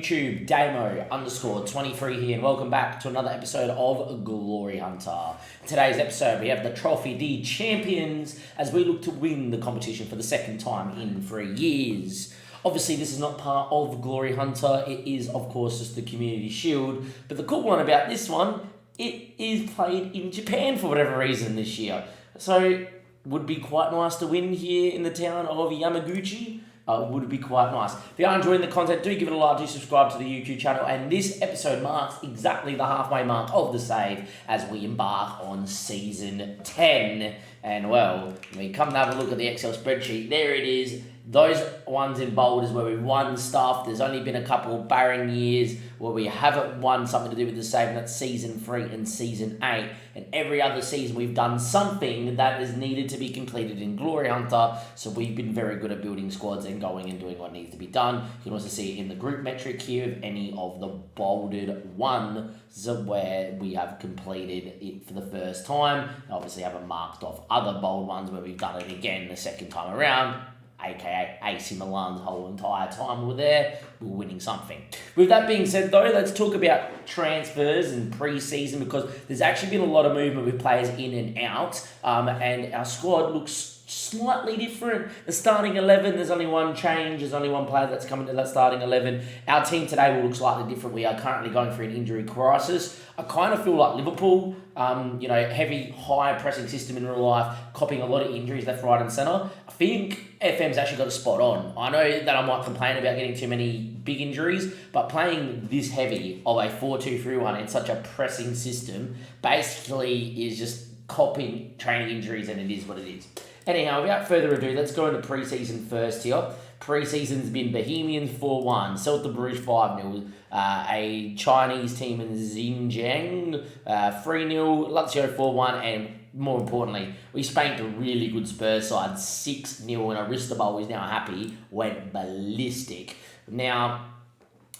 YouTube, Damo_23 here, and welcome back to another episode of Glory Hunter. Today's episode, we have the Trophy D champions as we look to win the competition for the second time in 3 years. Obviously, this is not part of Glory Hunter. It is, of course, just the Community Shield. But the cool one about this one, it is played in Japan for whatever reason this year. So, would be quite nice to win here in the town of Yamaguchi. Would be quite nice. If you are enjoying the content, do give it a like, do subscribe to the YouTube channel, and this episode marks exactly the halfway mark of the save as we embark on Season 10. And well, we come to have a look at the Excel spreadsheet. There it is. Those ones in bold is where we've won stuff. There's only been a couple of barren years where we haven't won something to do with the save, and that's Season 3 and Season 8. And every other season we've done something that is needed to be completed in Glory Hunter. So we've been very good at building squads and going and doing what needs to be done. You can also see it in the group metric here of any of the bolded ones where we have completed it for the first time. Obviously haven't marked off other bold ones where we've done it again the second time around. AKA AC Milan's whole entire time we were there, we were winning something. With that being said though, let's talk about transfers and pre-season, because there's actually been a lot of movement with players in and out, and our squad looks slightly different. The starting 11, there's only one change. There's only one player that's coming to that starting 11. Our team today will look slightly different. We are currently going through an injury crisis. I kind of feel like Liverpool, heavy, high pressing system in real life, copying a lot of injuries left, right and centre. I think FM's actually got a spot on. I know that I might complain about getting too many big injuries, but playing this heavy of a 4-2-3-1 in such a pressing system basically is just copying training injuries, and it is what it is. Anyhow, without further ado, let's go into pre-season first here. Pre-season's been Bohemians 4-1, Celta Bruges 5-0, a Chinese team in Xinjiang 3-0, Lazio 4-1, and more importantly, we spanked a really good Spurs side 6-0, and Aristobal, who's now happy, went ballistic. Now,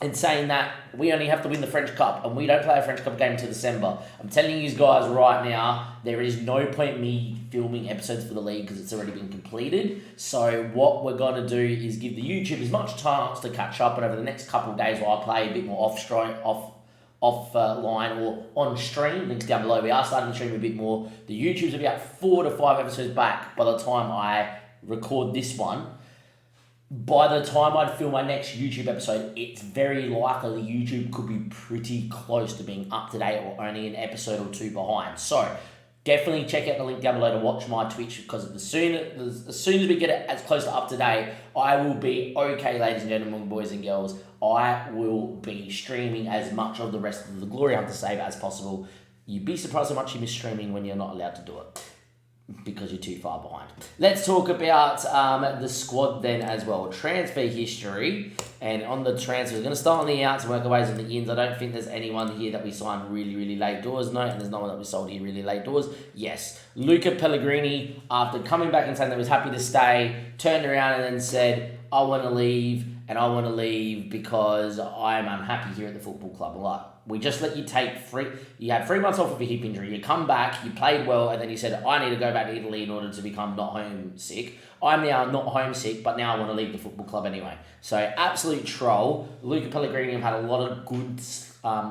in saying that, we only have to win the French Cup, and we don't play a French Cup game until December. I'm telling you guys right now, there is no point me filming episodes for the league because it's already been completed. So what we're going to do is give the YouTube as much chance to catch up, and over the next couple of days while I play a bit more offline or on stream, links down below. We are starting to stream a bit more. The YouTube's about 4 to 5 episodes back by the time I record this one. By the time I'd film my next YouTube episode, it's very likely YouTube could be pretty close to being up to date or only an episode or 2 behind. So definitely check out the link down below to watch my Twitch, because as soon as we get it as close to up to date, I will be okay, ladies and gentlemen, boys and girls. I will be streaming as much of the rest of the Glory Hunter save as possible. You'd be surprised how much you miss streaming when you're not allowed to do it, because you're too far behind. Let's talk about the squad then as well. Transfer history, and on the transfers, we're going to start on the outs and work our ways on the ins. I don't think there's anyone here that we signed really, really late doors. No, and there's no one that we sold here really late doors. Yes, Luca Pellegrini, after coming back and saying that he was happy to stay, turned around and then said, I want to leave, and I want to leave because I'm unhappy here at the football club. Like, we just let you you had 3 months off of a hip injury, you come back, you played well, and then you said, I need to go back to Italy in order to become not homesick. I'm now not homesick, but now I want to leave the football club anyway. So, absolute troll. Luca Pellegrini have had a lot of good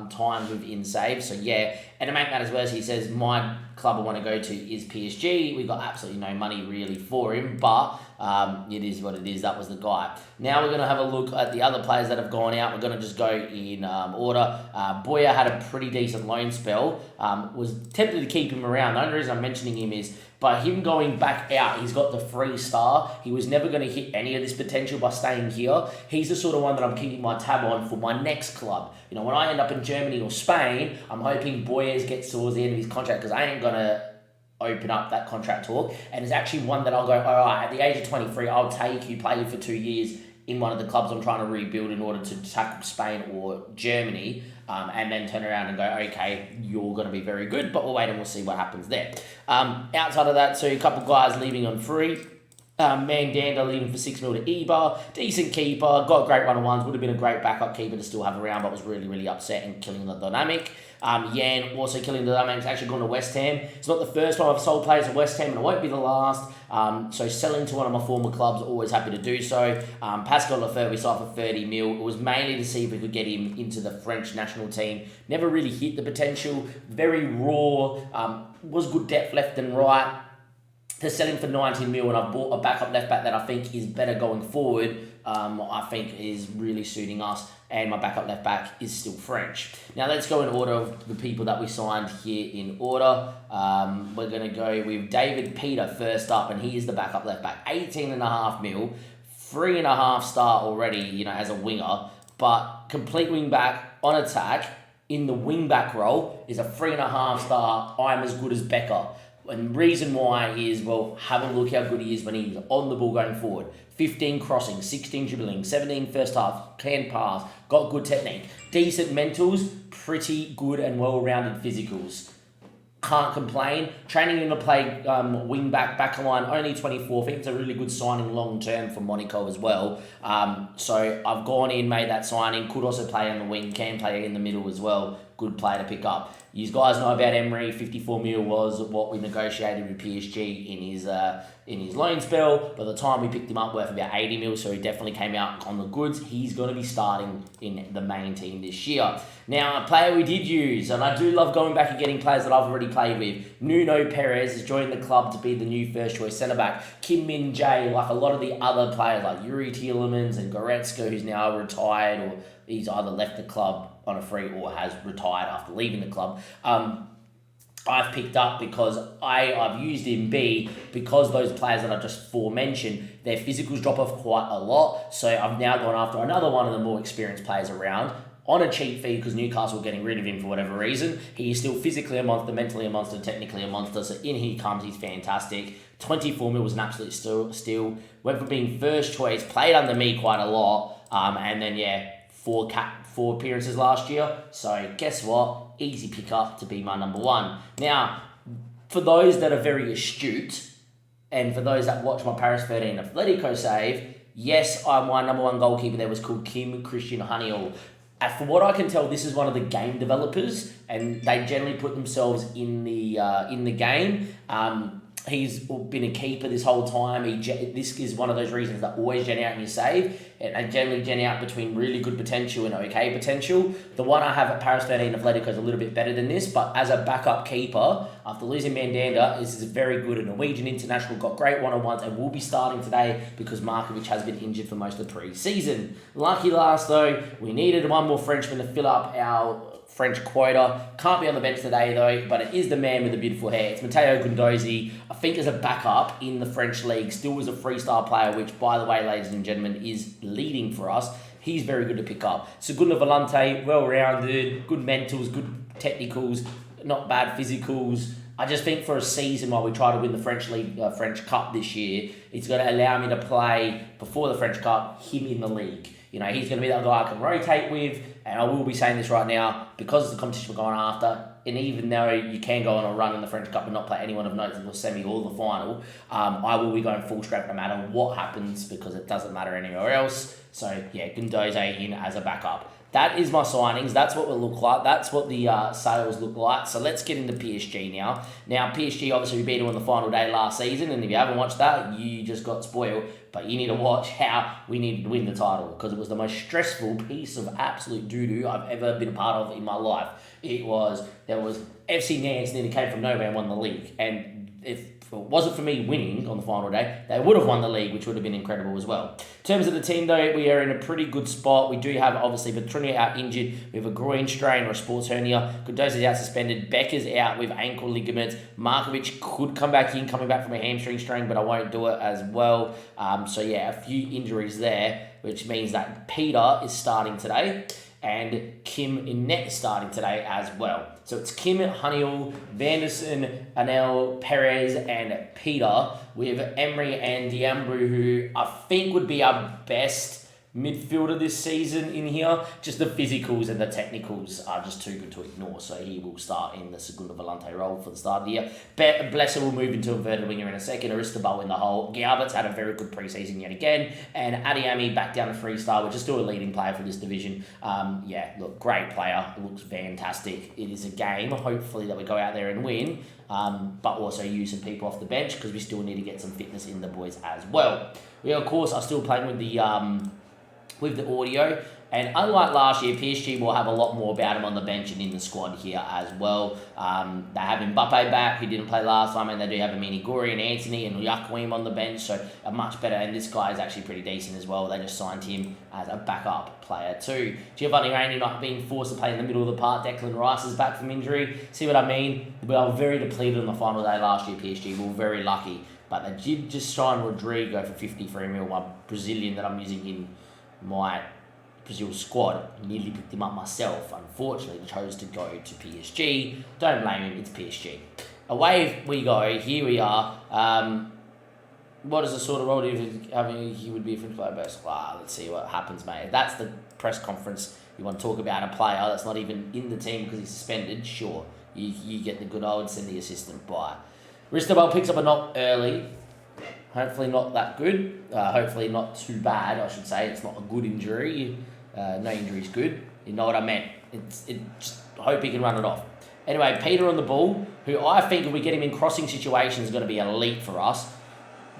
times with InSave, so yeah. And to make matters worse, he says, my club I want to go to is PSG. We've got absolutely no money really for him, but it is what it is. That was the guy. Now we're going to have a look at the other players that have gone out. We're going to just go in order. Boya had a pretty decent loan spell. Was tempted to keep him around. The only reason I'm mentioning him is by him going back out, he's got the 3-star. He was never going to hit any of this potential by staying here. He's the sort of one that I'm keeping my tab on for my next club. You know, when I end up in Germany or Spain, I'm hoping Boyes gets towards the end of his contract, because I ain't going to open up that contract talk. And it's actually one that I'll go, all right, at the age of 23, I'll take you, play you for 2 years in one of the clubs I'm trying to rebuild in order to tackle Spain or Germany, and then turn around and go, okay, you're going to be very good, but we'll wait and we'll see what happens there. Outside of that, so a couple guys leaving on free. Mandanda leaving for 6 mil to Eber. Decent keeper, got great one-on-ones, would have been a great backup keeper to still have around, but was really, really upset and killing the dynamic. Yan also killing the dynamics, actually gone to West Ham. It's not the first time I've sold players at West Ham, and it won't be the last. So selling to one of my former clubs, always happy to do so. Pascal Lefebvre we sold for 30 mil. It was mainly to see if we could get him into the French national team. Never really hit the potential. Very raw. Was good depth left and right. To sell him for 19 mil, and I've bought a backup left back that I think is better going forward. I think is really suiting us, and my backup left back is still French. Now let's go in order of the people that we signed here in order. We're going to go with David Peter first up, and he is the backup left back. 18.5 mil, 3.5 star already, as a winger, but complete wing back on attack in the wing back role is a 3.5 star. I'm as good as Becker. And reason why is, well, have a look how good he is when he's on the ball going forward. 15 crossing, 16 dribbling, 17 first half, can pass, got good technique. Decent mentals, pretty good and well-rounded physicals. Can't complain. Training him to play wing back line, only 24. I think it's a really good signing long term for Monaco as well. So I've gone in, made that signing. Could also play on the wing, can play in the middle as well. Good player to pick up. You guys know about Emery. 54 mil was what we negotiated with PSG in his loan spell. By the time we picked him up, worth about 80 mil, so he definitely came out on the goods. He's going to be starting in the main team this year. Now, a player we did use, and I do love going back and getting players that I've already played with. Nuno Perez has joined the club to be the new first choice centre back. Kim Min Jae, like a lot of the other players like Yuri Tielemans and Goretzka, who's now retired, or he's either left the club on a free or has retired after leaving the club. I've picked up because I've used him because those players that I just forementioned, their physicals drop off quite a lot. So I've now gone after another one of the more experienced players around on a cheap fee because Newcastle are getting rid of him for whatever reason. He is still physically a monster, mentally a monster, technically a monster. So in he comes, he's fantastic. 24 mil was an absolute steal. Went from being first choice, played under me quite a lot, and then four appearances last year. So guess what? Easy pickup to be my number one. Now, for those that are very astute, and for those that watch my Paris 13 Atletico save, yes, my number one goalkeeper there was called Kim Christian Haniel. From what I can tell, this is one of the game developers, and they generally put themselves in the game. He's been a keeper this whole time. This is one of those reasons that always gen out in your save, and I generally gen out between really good potential and okay potential. The one I have at Paris 13 Atletico is a little bit better than this, but as a backup keeper, after losing Mandanda, this is very good. A Norwegian international, got great one-on-ones, and will be starting today because Markovic has been injured for most of the pre-season. Lucky last though, we needed one more Frenchman to fill up our French quota. Can't be on the bench today though, but it is the man with the beautiful hair. It's Matteo Guendouzi. I think as a backup in the French league, still was a freestyle player, which by the way, ladies and gentlemen, is leading for us. He's very good to pick up. Segunda Volante, well-rounded, good mentals, good technicals, not bad physicals. I just think for a season while we try to win the French league, French Cup this year, it's going to allow me to play before the French Cup, him in the league. He's going to be that guy I can rotate with, and I will be saying this right now, because it's the competition we're going after, and even though you can go on a run in the French Cup and not play anyone of note in the semi or the final, I will be going full strength no matter what happens, because it doesn't matter anywhere else. So, yeah, Guendouzi in as a backup. That is my signings. That's what it will look like. That's what the sales look like. So let's get into PSG now. Now, PSG, obviously, we beat them on the final day last season, and if you haven't watched that, you just got spoiled. But you need to watch how we needed to win the title, because it was the most stressful piece of absolute doo-doo I've ever been a part of in my life. There was FC Nantes nearly came from nowhere and won the league. And if it wasn't for me winning on the final day, they would have won the league, which would have been incredible as well. In terms of the team, though, we are in a pretty good spot. We do have, obviously, Petrunia out injured. We have a groin strain or a sports hernia. Guendouzi's out suspended. Becker's out with ankle ligaments. Markovic could come back in, coming back from a hamstring strain, but I won't do it as well. So, yeah, a few injuries there, which means that Peter is starting today, and Kim in net is starting today as well. So it's Kim, Haniel, Vanderson, Anel, Perez, and Peter, with Emery and Diambru, who I think would be our best midfielder this season in here. Just the physicals and the technicals are just too good to ignore. So he will start in the Segunda Volante role for the start of the year. Blesser will move into inverted winger in a second. Aristobal in the hole. Galbert's had a very good preseason yet again. And Adiami back down to 3-star, which is still a leading player for this division. Look, great player. It looks fantastic. It is a game, hopefully, that we go out there and win. But also use some people off the bench because we still need to get some fitness in the boys as well. We, of course, are still playing with the audio. And unlike last year, PSG will have a lot more about him on the bench and in the squad here as well. They have Mbappe back, who didn't play last time, and they do have Miniguri and Anthony and Yaquim on the bench, so a much better. And this guy is actually pretty decent as well. They just signed him as a backup player too. Giovanni Reyna not being forced to play in the middle of the park. Declan Rice is back from injury. See what I mean? We were very depleted on the final day last year, PSG. We were very lucky. But they did just sign Rodrigo for 53 mil, my Brazilian that I'm using in my Brazil squad. Nearly picked him up myself. Unfortunately, chose to go to PSG. Don't blame him, it's PSG. Away we go. Here we are. What is the sort of role he would be if we play best? Let's see what happens, mate. If that's the press conference you want to talk about a player that's not even in the team because he's suspended, sure. You get the good old send the assistant by. Ristobal picks up a knock early. Hopefully not that good. Hopefully not too bad, I should say. It's not a good injury. No injury is good. You know what I meant. Just hope he can run it off. Anyway, Peter on the ball, who I think if we get him in crossing situations is going to be elite for us.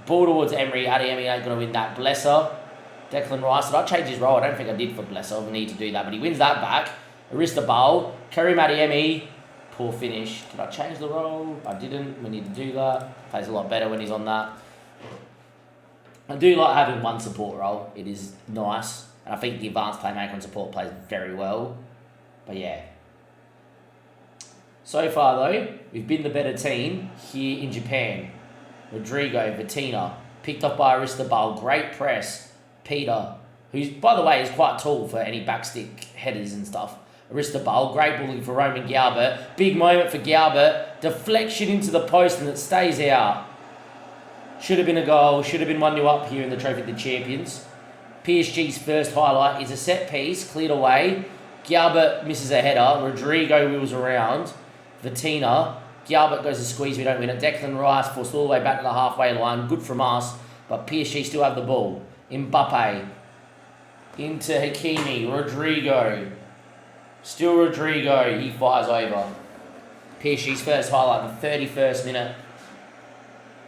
Ball towards Emery. Adiemi ain't going to win that. Blesser. Declan Rice. Did I change his role? I don't think I did for Blesser. We need to do that. But he wins that back. Aristobal. Karim Adiemi. Poor finish. Did I change the role? I didn't. We need to do that. Plays a lot better when he's on that. I do like having one support role. It is nice. And I think the advanced playmaker and support plays very well. But yeah. So far though, we've been the better team here in Japan. Rodrigo, Vitina, picked up by Aristobal. Great press. Peter, who's, by the way, is quite tall for any backstick headers and stuff. Aristobal, great bully for Roman Galbert. Big moment for Galbert. Deflection into the post and it stays out. Should have been a goal. Should have been 1-0 up here in the Trophy of the Champions. PSG's first highlight is a set piece, cleared away. Galbert misses a header. Rodrigo wheels around. Vitina. Galbert goes to squeeze. We don't win it. Declan Rice forced all the way back to the halfway line. Good from us. But PSG still have the ball. Mbappe. Into Hakimi. Rodrigo. Still Rodrigo. He fires over. PSG's first highlight, the 31st minute.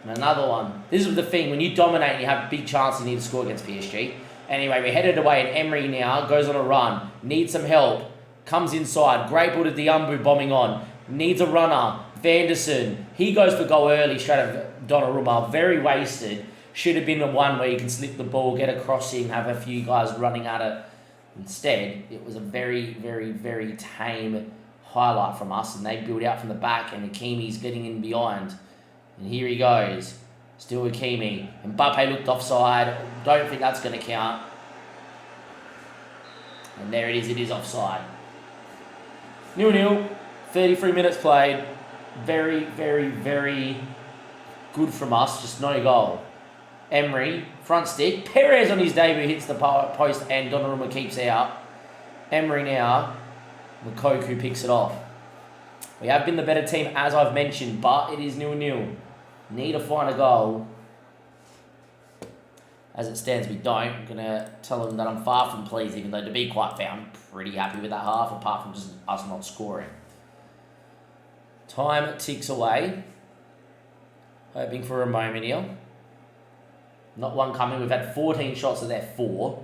And another one. This is the thing. When you dominate and you have big chances, you need to score against PSG. Anyway, we're headed away and Emery now goes on a run. Needs some help. Comes inside. Great ball to Diambu bombing on. Needs a runner. Vanderson. He goes for goal early straight at Donnarumma. Very wasted. Should have been the one where you can slip the ball, get a crossing, have a few guys running at it. Instead, it was a very, very, very tame highlight from us. And they build out from the back and Hakimi's getting in behind. And here he goes. Still Hakimi. Mbappe looked offside. Don't think that's going to count. And there it is offside. 0-0. 33 minutes played. Very, very, very good from us. Just no goal. Emery, front stick. Perez on his debut hits the post and Donnarumma keeps out. Emery now. Lukaku picks it off. We have been the better team as I've mentioned, but it is 0-0. Need to find a goal. As it stands, we don't. I'm going to tell them that I'm far from pleased, even though to be quite fair, I'm pretty happy with that half, apart from just us not scoring. Time ticks away. Hoping for a moment here. Not one coming. We've had 14 shots of their 4.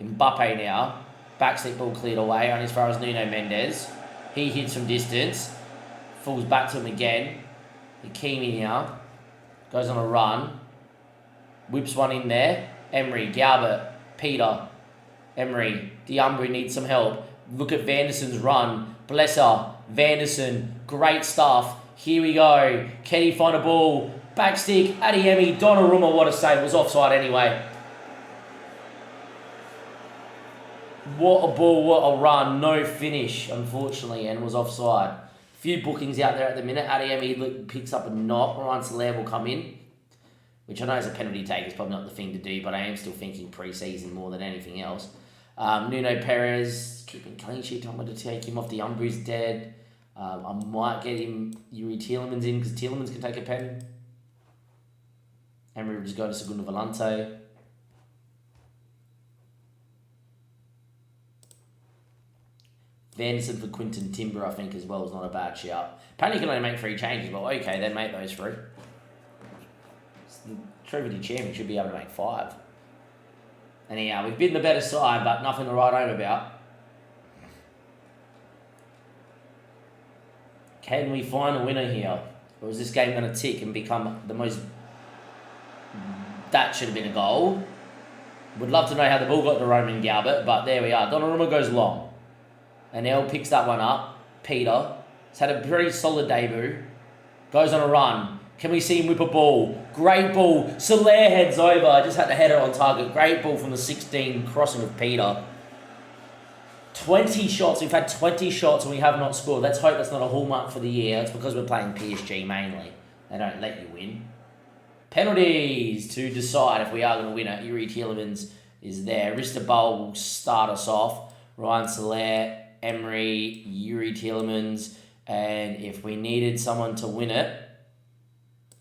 Mbappe now. Backseat ball cleared away. On as far as Nuno Mendes. He hits from distance. Falls back to him again. Hakimi now. Goes on a run. Whips one in there. Emery, Galbert, Peter. Emery. Diambu needs some help. Look at Vanderson's run. Blesser. Vanderson. Great stuff. Here we go. Can he find a ball? Backstick. Adiemi. Donnarumma. What a save. It was offside anyway. What a ball. What a run. No finish, unfortunately, and was offside. Few bookings out there at the minute. Adiemi picks up a knock. Ryan Soler will come in. which I know is a penalty take is probably not the thing to do, but I am still thinking pre-season more than anything else. Nuno Perez, keeping clean sheet, I'm going to take him off. The Umbre's dead. I might get him Yuri Tielemans in because Tielemans can take a pen. Emery will just go to Segundo Volante. Vanderson for Quinton Timber, I think, as well, is not a bad shout. Apparently you can only make 3 changes, but okay, then make those 3. The Trophy champion should be able to make 5. Anyhow, we've been the better side, but nothing to write home about. Can we find a winner here? Or is this game going to tick and become the most... That should have been a goal. Would love to know how the ball got to Roman Galbert, but there we are. Donnarumma goes long. Anel picks that one up. Peter has had a pretty solid debut. Goes on a run. Can we see him whip a ball? Great ball. Soler heads over. I just had to head it on target. Great ball from the 16, crossing with Peter. 20 shots. We've had 20 shots and we have not scored. Let's hope that's not a hallmark for the year. It's because we're playing PSG mainly. They don't let you win. Penalties to decide if we are going to win it. Yuri Tielemans is there. Ristabal will start us off. Ryan Soler, Emery, Yuri Tielemans. And if we needed someone to win it,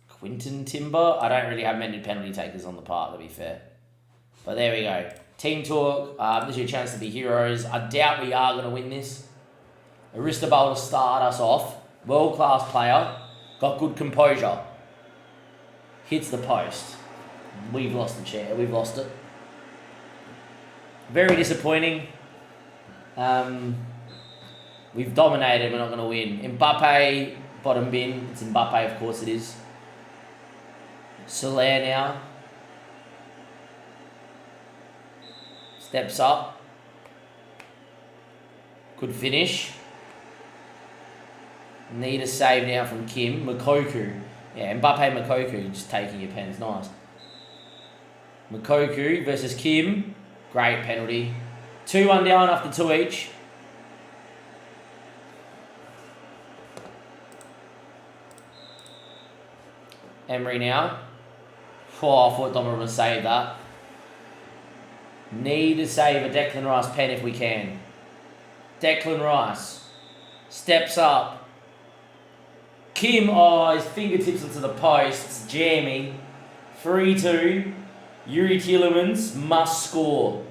Quinton Timber. I don't really have many penalty takers on the park, to be fair. But there we go. Team talk. This is your chance to be heroes. I doubt we are going to win this. Aristobal to start us off. World-class player. Got good composure. Hits the post. We've lost the chair. We've lost it. Very disappointing. We've dominated. We're not going to win. Mbappe, bottom bin. It's Mbappe, of course it is. Soler now. Steps up. Good finish. Need a save now from Kim. Makoku. Yeah, Mbappe Makoku just taking your pens. Nice. Makoku versus Kim. Great penalty. 2-1 down after 2 each. Emery now. Oh, I thought Donnarumma would save that. Need to save a Declan Rice pen if we can. Declan Rice steps up. Kim, his fingertips into the post. It's jammy. 3-2. Yuri Tielemans must score.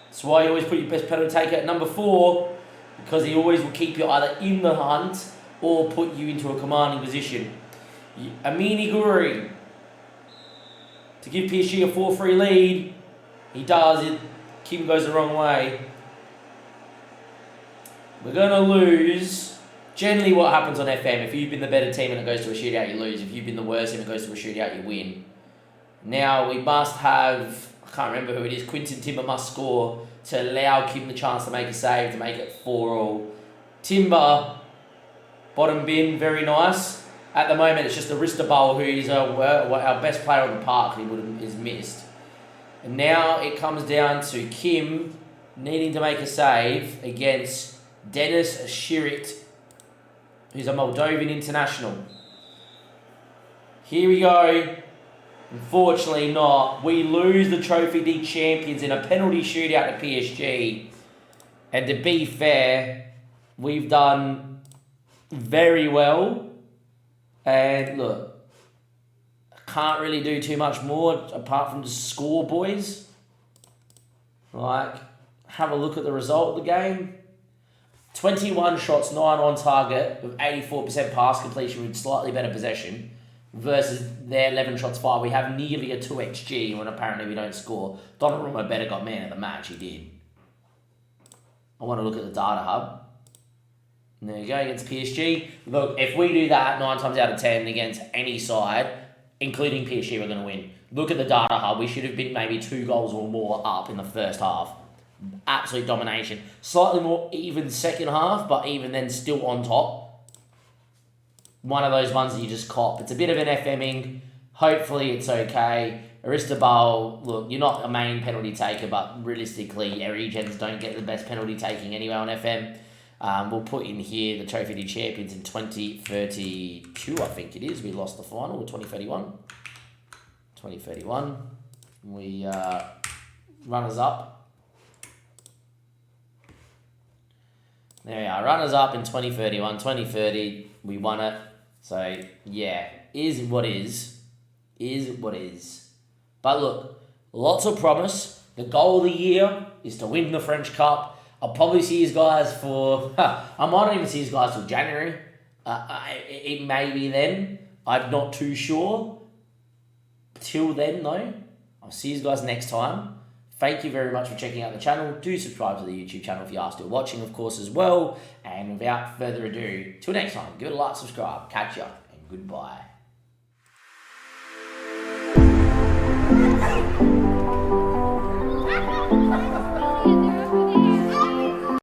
That's why you always put your best penalty taker at number 4, because he always will keep you either in the hunt or put you into a commanding position. Amini Guri to give PSG a 4-3 lead. He does it. Kim goes the wrong way. We're going to lose. Generally what happens on FM, if you've been the better team and it goes to a shootout, you lose. If you've been the worst team and it goes to a shootout, you win. Now we must have, I can't remember who it is, Quinton Timber must score to allow Kim the chance to make a save, to make it 4-all. Timber, bottom bin, very nice. At the moment, it's just Aristobal, who is our best player on the park, is missed. And now it comes down to Kim needing to make a save against Denis Shirit, who's a Moldovan international. Here we go. Unfortunately not. We lose the Trophy D champions in a penalty shootout to PSG. And to be fair, we've done very well. And look, I can't really do too much more apart from just score, boys. Like, have a look at the result of the game. 21 shots, 9 on target, with 84% pass completion with slightly better possession, versus their 11 shots 5. We have nearly a 2xG when apparently we don't score. Donnarumma better got man of the match, he did. I want to look at the data hub. And there you go, against PSG. Look, if we do that 9 times out of 10 against any side, including PSG, we're going to win. Look at the data hub. We should have been maybe 2 goals or more up in the first half. Absolute domination. Slightly more even second half, but even then still on top. One of those ones that you just cop. It's a bit of an FMing. Hopefully it's okay. Aristobal, look, you're not a main penalty taker, but realistically, our regens don't get the best penalty taking anyway on FM. We'll put in here the Trophy League champions in 2032, I think it is. We lost the final, or 2031. 2031. We runners up. There we are, runners up in 2031, 2030. We won it. So yeah, is what is what is. But look, lots of promise. The goal of the year is to win the French Cup. I'll probably see you guys for... I might not even see you guys till January. It may be then. I'm not too sure. Till then, though, I'll see you guys next time. Thank you very much for checking out the channel. Do subscribe to the YouTube channel if you are still watching, of course, as well. And without further ado, till next time, give it a like, subscribe, catch ya, and goodbye.